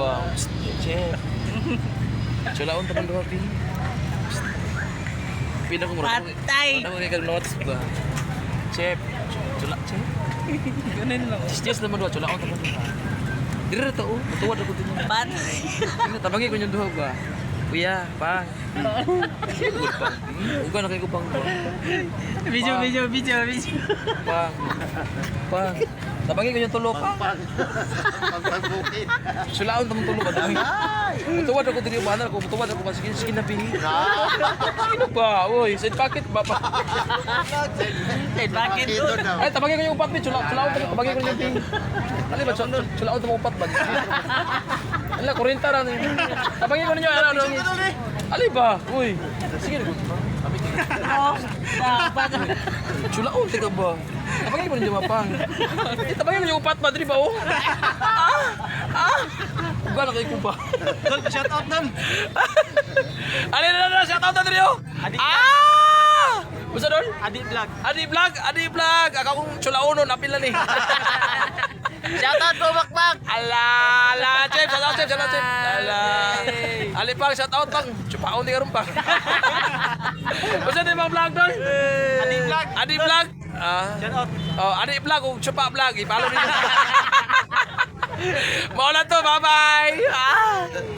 ba? Chef. Chulaon taman duha pi. Pina ko mura. Patay. Ano kay notes ba? Chef. Chef. Ganun lang. Just naman duha chulaon taman duha. Dire to oh, mutuwad ako din. Patay. Tabangi ko yung duha ba? Kuya, pang. Good pang. Uga na kay ko pang. Video. Pang. Pang. Tabangi ko yung tulo pang. Pagbukid. Sulaon tamang tulo ba dami. Mutuwad ako diri mana ko, mutuwad ako sige na pi. Sino ba? Oy, side pocket ba pa? Bakit Dito daw. Ay, tabangi ko yung upat pi, sulaon tabangi ko yung pi. Ali ba sulaon tamang upat ba? Ala, 40 ra ni. Tabangi ko ninyo ano. Ali ba? Uy. Sige na. Sulaon tika ba? Tabangi ko ninyo mapang. Tabangi ko yung upat ba diri ba oh? Uga na kay ko ba? Shout out nun. Ali na, shout out na diri oh. Adi Usa doon? Adi vlog. Adi vlog. Akong chulaonon apil na ni. Shout out po Bakbak. Ala, chef, shout out chef. Ala. Ali pang shout out pang. Chupaon di karon pa. Usa din bang vlog doon? Adi vlog. Shout out. Oh, Adi vlog ug chupa vlog. Ipalo din. Mao na to, bye-bye.